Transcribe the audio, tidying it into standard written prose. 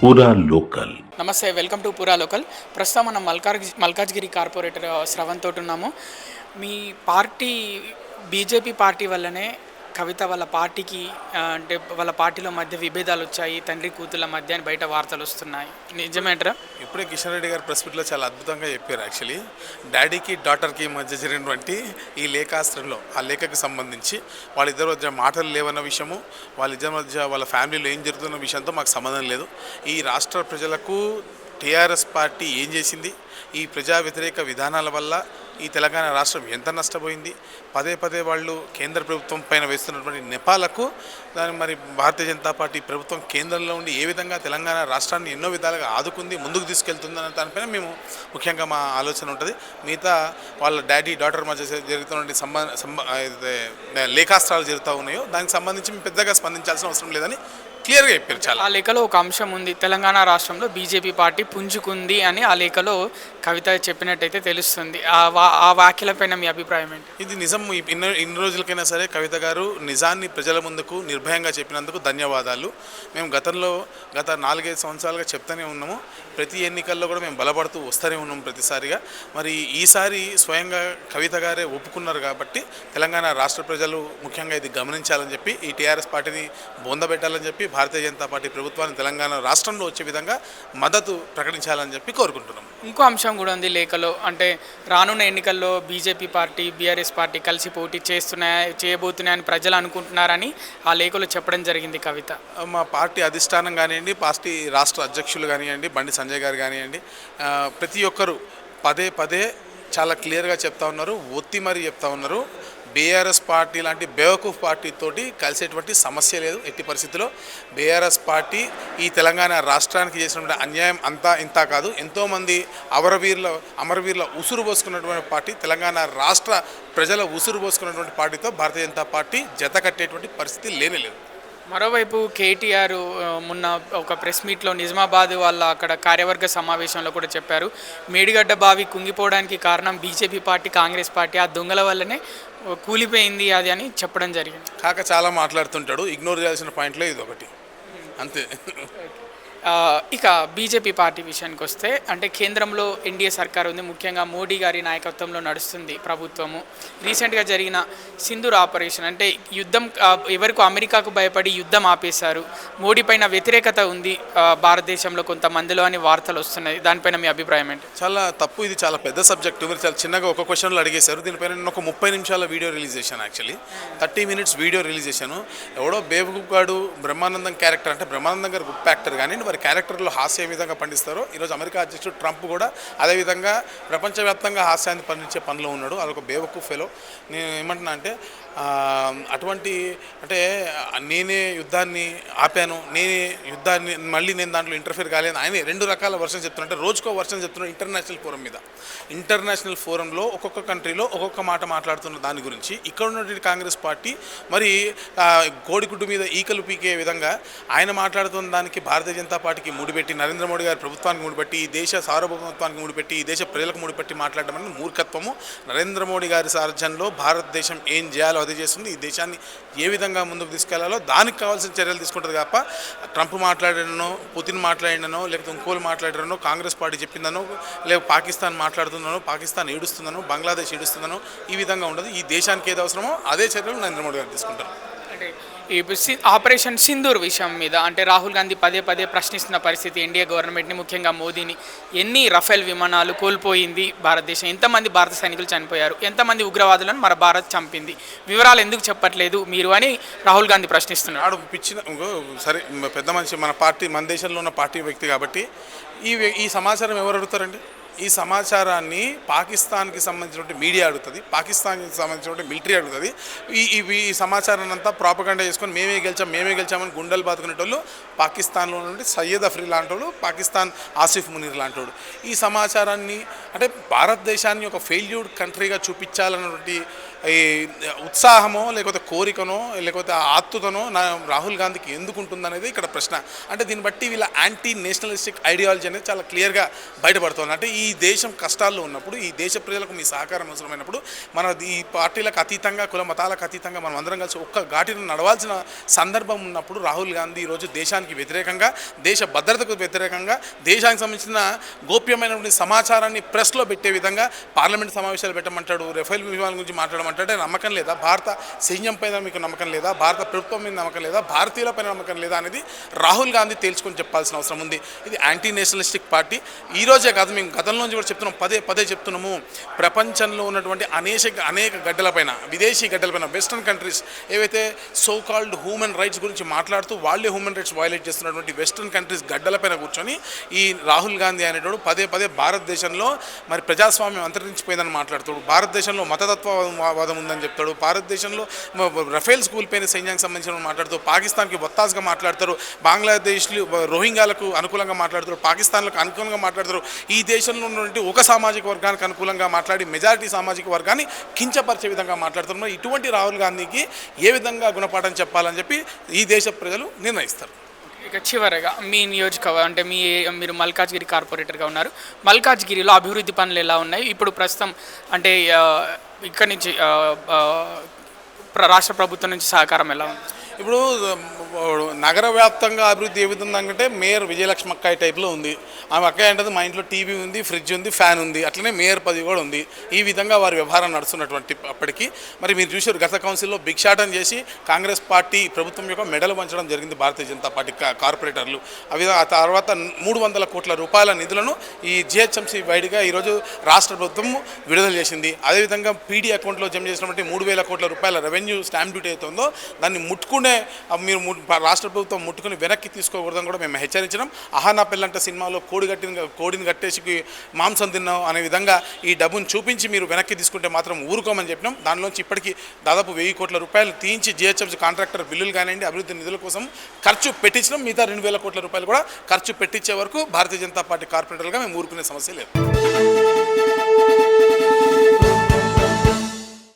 పూరా లోకల్. నమస్తే, welcome to పూరా లోకల్. ప్రస్తుతం మనం మల్కాజ్గిరి కార్పొరేటర్ శ్రవణ్ తోటి ఉన్నాము. మీ పార్టీ బీజేపీ పార్టీ వల్లనే కవిత వాళ్ళ పార్టీకి అంటే వాళ్ళ పార్టీలో మధ్య విభేదాలు వచ్చాయి, తండ్రి కూతుళ్ళ మధ్య అని బయట వార్తలు వస్తున్నాయి. నిజమేంటారా? ఇప్పుడే కిషన్ రెడ్డి గారు ప్రెస్ మీట్లో చాలా అద్భుతంగా చెప్పారు. యాక్చువల్లీ డాడీకి డాటర్కి మధ్య జరిగినటువంటి ఈ లేఖాస్త్రంలో ఆ లేఖకు సంబంధించి వాళ్ళిద్దరి మధ్య మాటలు లేవన్న విషయము, వాళ్ళిద్దరి మధ్య వాళ్ళ ఫ్యామిలీలో ఏం జరుగుతున్న విషయంతో మాకు సంబంధం లేదు. ఈ రాష్ట్ర ప్రజలకు టీఆర్ఎస్ పార్టీ ఏం చేసింది, ఈ ప్రజా వ్యతిరేక విధానాల వల్ల ఈ తెలంగాణ రాష్ట్రం ఎంత నష్టపోయింది, పదే పదే వాళ్ళు కేంద్ర ప్రభుత్వం పైన వేస్తున్నటువంటి నెపాలకు దాని మరి భారతీయ జనతా పార్టీ ప్రభుత్వం కేంద్రంలో ఉండి ఏ విధంగా తెలంగాణ రాష్ట్రాన్ని ఎన్నో విధాలుగా ఆదుకుంది, ముందుకు తీసుకెళ్తుందన్న దానిపైన మేము ముఖ్యంగా మా ఆలోచన ఉంటుంది. మిగతా వాళ్ళ డాడీ డాటర్ మధ్య జరుగుతున్నటువంటి లేఖాస్త్రాలు జరుగుతూ ఉన్నాయో దానికి సంబంధించి మేము పెద్దగా స్పందించాల్సిన అవసరం లేదని క్లియర్గా చెప్పారు. చాలా ఆ లేఖలో ఒక అంశం ఉంది, తెలంగాణ రాష్ట్రంలో బీజేపీ పార్టీ పుంజుకుంది అని ఆ లేఖలో కవిత చెప్పినట్టయితే తెలుస్తుంది. ఆ వ్యాఖ్యలపైన మీ అభిప్రాయం ఏంటి? ఇది నిజం. ఇన్ని రోజులకైనా సరే కవిత గారు నిజాన్ని ప్రజల ముందుకు నిర్భయంగా చెప్పినందుకు ధన్యవాదాలు. మేము గత 4-5 సంవత్సరాలుగా చెప్తూనే ఉన్నాము. ప్రతి ఎన్నికల్లో కూడా మేము బలపడుతూ వస్తూనే ఉన్నాము ప్రతిసారిగా. మరి ఈసారి స్వయంగా కవిత గారే ఒప్పుకున్నారు కాబట్టి తెలంగాణ రాష్ట్ర ప్రజలు ముఖ్యంగా ఇది గమనించాలని చెప్పి, ఈ టీఆర్ఎస్ పార్టీని బొందబెట్టాలని చెప్పి, భారతీయ జనతా పార్టీ ప్రభుత్వాన్ని తెలంగాణ రాష్ట్రంలో వచ్చే విధంగా మద్దతు ప్రకటించాలని చెప్పి కోరుకుంటున్నాం. ఇంకో అంశం కూడా ఉంది లేఖలో, అంటే రానున్న ఎన్నికల్లో బీజేపీ పార్టీ బీఆర్ఎస్ పార్టీ కలిసి పోటీ చేయబోతున్నాయని ప్రజలు అనుకుంటున్నారని ఆ లేఖలో చెప్పడం జరిగింది కవిత. మా పార్టీ అధిష్టానం కానివ్వండి, పార్టీ రాష్ట్ర అధ్యక్షులు కానివ్వండి, బండి సంజయ్ గారు కానివ్వండి, ప్రతి ఒక్కరు పదే పదే చాలా క్లియర్గా చెప్తా ఉన్నారు, ఒత్తి మరీ చెప్తా ఉన్నారు. బీఆర్ఎస్ పార్టీ లాంటి బేవకూఫ్ పార్టీతోటి కలిసేటువంటి సమస్య లేదు ఎట్టి పరిస్థితిలో. బీఆర్ఎస్ పార్టీ ఈ తెలంగాణ రాష్ట్రానికి చేసినటువంటి అన్యాయం అంతా ఇంత కాదు. ఎంతోమంది అమరవీరుల ఉసురు పోసుకున్నటువంటి పార్టీ, తెలంగాణ రాష్ట్ర ప్రజల ఉసురు పోసుకున్నటువంటి పార్టీతో భారతీయ జనతా పార్టీ జత కట్టేటువంటి పరిస్థితి లేనేలేదు. మరోవైపు కేటీఆర్ మొన్న ఒక ప్రెస్ మీట్లో నిజామాబాద్ వాళ్ళ అక్కడ కార్యవర్గ సమావేశంలో కూడా చెప్పారు, మేడిగడ్డ బావి కుంగిపోవడానికి కారణం బీజేపీ పార్టీ, కాంగ్రెస్ పార్టీ, ఆ దొంగల వల్లనే కూలిపోయింది అది అని చెప్పడం జరిగింది. కాక చాలా మాట్లాడుతుంటాడు, ఇగ్నోర్ చేయాల్సిన పాయింట్లో ఇది ఒకటి అంతే. ఇక బీజేపీ పార్టీ విషయానికి వస్తే, అంటే కేంద్రంలో ఎన్డీఏ సర్కార్ ఉంది, ముఖ్యంగా మోడీ గారి నాయకత్వంలో నడుస్తుంది ప్రభుత్వము. రీసెంట్గా జరిగిన సింధూర్ ఆపరేషన్, అంటే యుద్ధం ఎవరికి అమెరికాకు భయపడి యుద్ధం ఆపేశారు, మోడీ పైన వ్యతిరేకత ఉంది భారతదేశంలో కొంతమందిలో అని వార్తలు వస్తున్నాయి. దానిపైన మీ అభిప్రాయం ఏంటి? చాలా తప్పు, ఇది చాలా పెద్ద సబ్జెక్టు. మీరు చాలా చిన్నగా ఒక క్వశ్చన్లో అడిగేశారు. దీనిపైన నేను ఒక 30 నిమిషాల వీడియో రిలీజ్ చేశాను. యాక్చువల్లీ 30 minutes వీడియో రిలీజ్ చేశాను. ఎవడో బేవకూఫ్ గాడు బ్రహ్మానందం క్యారెక్టర్, అంటే బ్రహ్మానందం గారు గొప్ప యాక్టర్, కానీ వారి క్యారెక్టర్లో హాస్యం ఏ విధంగా పండిస్తారో ఈరోజు అమెరికా అధ్యక్షుడు ట్రంప్ కూడా అదేవిధంగా ప్రపంచవ్యాప్తంగా హాస్యాన్ని పండించే పనిలో ఉన్నాడు. అదొక బేవకూఫ్ ఫెలో. నేను ఏమంటున్నా అంటే అంటే నేనే యుద్ధాన్ని ఆపాను, నేనే యుద్ధాన్ని మళ్ళీ నేను దాంట్లో ఇంటర్ఫియర్ కాలేదు, ఆయన 2 రకాల వర్షన్ చెప్తున్నా, అంటే రోజుకో వర్షన్ చెప్తున్నారు ఇంటర్నేషనల్ ఫోరం మీద. ఇంటర్నేషనల్ ఫోరంలో ఒక్కొక్క కంట్రీలో ఒక్కొక్క మాట మాట్లాడుతున్న దాని గురించి ఇక్కడ ఉన్నటువంటి కాంగ్రెస్ పార్టీ మరి కోడిగుడ్డు మీద ఈకలు పీకే విధంగా ఆయన మాట్లాడుతున్న దానికి భారతీయ జనతా పార్టీకి ముడిపెట్టి, నరేంద్ర మోడీ గారి ప్రభుత్వానికి ముడిపెట్టి, ఈ దేశ సార్వభౌమత్వానికి ముడిపెట్టి, ఈ దేశ ప్రజలకు ముడిపెట్టి మాట్లాడడం అనేది మూర్ఖత్వము. నరేంద్ర మోడీ గారి సారథ్యంలో భారతదేశం ఏం చేయాలో అదే చేస్తుంది. ఈ దేశాన్ని ఏ విధంగా ముందుకు తీసుకెళ్లాలో దానికి కావాల్సిన చర్యలు తీసుకుంటుంది తప్ప ట్రంప్ మాట్లాడినో, పుతిన్ మాట్లాడినో, లేకపోతే ఇంకోలు మాట్లాడినో, కాంగ్రెస్ పార్టీ చెప్పిందనో, లేకపోతే పాకిస్తాన్ మాట్లాడుతుందనో, పాకిస్తాన్ ఏడుస్తుందనో, బంగ్లాదేశ్ ఏడుస్తుందనో ఈ విధంగా ఉండదు. ఈ దేశానికి ఏది అవసరమో అదే చర్యలు నరేంద్ర మోడీ గారు తీసుకుంటారు. అంటే ఈ ఆపరేషన్ సింధూర్ విషయం మీద, అంటే రాహుల్ గాంధీ పదే పదే ప్రశ్నిస్తున్న పరిస్థితి ఎన్డీఏ గవర్నమెంట్ని, ముఖ్యంగా మోదీని. ఎన్ని రఫేల్ విమానాలు కోల్పోయింది భారతదేశం, ఎంతమంది భారత సైనికులు చనిపోయారు, ఎంతమంది ఉగ్రవాదులను మన భారత్ చంపింది, వివరాలు ఎందుకు చెప్పట్లేదు మీరు అని రాహుల్ గాంధీ ప్రశ్నిస్తున్నారు. సరే, పెద్ద మనిషి, మన దేశంలో ఉన్న పార్టీ వ్యక్తి కాబట్టి ఈ సమాచారం ఎవరు అడుగుతారండి? ఈ సమాచారాన్ని పాకిస్తాన్కి సంబంధించినటువంటి మీడియా అడుగుతుంది, పాకిస్తాన్కి సంబంధించినటువంటి మిలిటరీ అడుగుతుంది. ఈ సమాచారాన్ని అంతా ప్రాపగండా చేసుకొని మేమే గెలిచామని గుండెలు బాదుకునేటోళ్ళు పాకిస్తాన్లో నుండి సయ్యద్ అఫ్రీ లాంటోడు, పాకిస్తాన్ ఆసిఫ్ మునీర్ లాంటోడు. ఈ సమాచారాన్ని అంటే భారతదేశాన్ని ఒక ఫెయిల్యూర్డ్ కంట్రీగా చూపించాలన్నటువంటి ఈ ఉత్సాహమో లేకపోతే కోరికనో లేకపోతే ఆత్తుతనో రాహుల్ గాంధీకి ఎందుకు ఉంటుందనేది ఇక్కడ ప్రశ్న. అంటే దీన్ని బట్టి వీళ్ళ యాంటీ నేషనలిస్టిక్ ఐడియాలజీ అనేది చాలా క్లియర్గా బయటపడుతుంది. అంటే ఈ దేశం కష్టాల్లో ఉన్నప్పుడు, ఈ దేశ ప్రజలకు మీ సహకారం అవసరమైనప్పుడు, మన ఈ పార్టీలకు అతీతంగా, కుల మతాలకు అతీతంగా మనం అందరం కలిసి ఒక్క ఘాటిని నడవాల్సిన సందర్భం ఉన్నప్పుడు రాహుల్ గాంధీ ఈరోజు దేశానికి వ్యతిరేకంగా, దేశ భద్రతకు వ్యతిరేకంగా, దేశానికి సంబంధించిన గోప్యమైనటువంటి సమాచారాన్ని ప్రెస్లో పెట్టే విధంగా పార్లమెంట్ సమావేశాలు పెట్టమంటాడు, రఫేల్ విమానం గురించి మాట్లాడమంటే నమ్మకం లేదా? భారత సైన్యం పైన మీకు నమ్మకం లేదా? భారత ప్రభుత్వం మీద నమ్మకం లేదా? భారతీయుల పైన నమ్మకం లేదా అనేది రాహుల్ గాంధీ తేల్చుకొని చెప్పాల్సిన అవసరం ఉంది. ఇది యాంటీ నేషనలిస్టిక్ పార్టీ. ఈరోజే కాదు, మేము గతంలో నుంచి కూడా చెప్తున్నాం, పదే చెప్తున్నాము. ప్రపంచంలో ఉన్నటువంటి అనేక గడ్డలపైన, విదేశీ గడ్డలపైన, వెస్ట్రన్ కంట్రీస్ ఏవైతే సో కాల్డ్ హ్యూమన్ రైట్స్ గురించి మాట్లాడుతూ వాళ్ళే హ్యూమన్ రైట్స్ వైలేట్ చేస్తున్నటువంటి వెస్ట్రన్ కంట్రీస్ గడ్డలపైన కూర్చొని ఈ రాహుల్ గాంధీ అనేటోడు పదే భారతదేశంలో మరి ప్రజాస్వామ్యం అంతరించిపోయిందని మాట్లాడుతాడు, భారతదేశంలో మతతత్వవాదం ఉందని చెప్తాడు, భారతదేశంలో రఫేల్ స్కూల్ పైన సైన్యానికి సంబంధించిన మాట్లాడుతూ పాకిస్తాన్కి ఒత్తాసుగా మాట్లాడతారు, బంగ్లాదేశ్లు రోహింగ్యాలకు అనుకూలంగా మాట్లాడతారు, పాకిస్తాన్లకు అనుకూలంగా మాట్లాడతారు. ఈ దేశంలో ఉన్నటువంటి ఒక సామాజిక వర్గానికి అనుకూలంగా మాట్లాడి మెజారిటీ సామాజిక వర్గాన్ని కించపరిచే విధంగా మాట్లాడుతున్నారు. ఇటువంటి రాహుల్ గాంధీకి ఏ విధంగా గుణపాఠం చెప్పాలని చెప్పి ఈ దేశ ప్రజలు నిర్ణయిస్తారు. ఇక చివరగా మీ నియోజకవర్గం అంటే మీరు మల్కాజ్గిరి కార్పొరేటర్గా ఉన్నారు. మల్కాజ్గిరిలో అభివృద్ధి పనులు ఎలా ఉన్నాయి ఇప్పుడు ప్రస్తుతం? అంటే ఇక్కడి నుంచి రాష్ట్ర ప్రభుత్వం నుంచి సహకారం ఎలా ఉంది? ఇప్పుడు నగర వ్యాప్తంగా అభివృద్ధి ఏ విధంగా అంటే మేయర్ విజయలక్ష్మి అక్కాయి టైప్లో ఉంది. ఆమె అక్కాయి అంటే మా ఇంట్లో టీవీ ఉంది, ఫ్రిడ్జ్ ఉంది, ఫ్యాన్ ఉంది, అట్లనే మేయర్ పదవి కూడా ఉంది. ఈ విధంగా వారి వ్యవహారం నడుస్తున్నటువంటి అప్పటికి మరి మీరు చూసారు, గత కౌన్సిల్లో భిక్షాటం చేసి కాంగ్రెస్ పార్టీ ప్రభుత్వం యొక్క మెడలు పంచడం జరిగింది భారతీయ జనతా పార్టీ కార్పొరేటర్లు. ఆ తర్వాత 300 కోట్ల రూపాయల నిధులను ఈ జిహెచ్ఎంసీ వైడ్గా ఈరోజు రాష్ట్ర ప్రభుత్వం విడుదల చేసింది. అదేవిధంగా పీడీ అకౌంట్లో జమ చేసినటువంటి 3,000 కోట్ల రూపాయల రెవెన్యూ స్టాంప్ డ్యూటీ అయితే ఉందో దాన్ని మీరు రాష్ట్ర ప్రభుత్వం ముట్టుకుని వెనక్కి తీసుకోకూడదని కూడా మేము హెచ్చరించినాం. అహానా పెళ్ళంట సినిమాలో కోడిని కట్టేసి మాంసం తిన్నాం అనే విధంగా ఈ డబ్బును చూపించి మీరు వెనక్కి తీసుకుంటే మాత్రం ఊరుకోమని చెప్పినాం. దానిలోంచి ఇప్పటికీ దాదాపు 1000 కోట్ల రూపాయలు తీయించి జిహెచ్ఎంసీ కాంట్రాక్టర్ బిల్లులు కానివ్వండి, అభివృద్ధి నిధుల కోసం ఖర్చు పెట్టించినాం. మిగతా 2,000 కోట్ల రూపాయలు కూడా ఖర్చు పెట్టించే వరకు భారతీయ జనతా పార్టీ కార్పొరేటర్లుగా మేము ఊరుకునే సమస్య లేదు.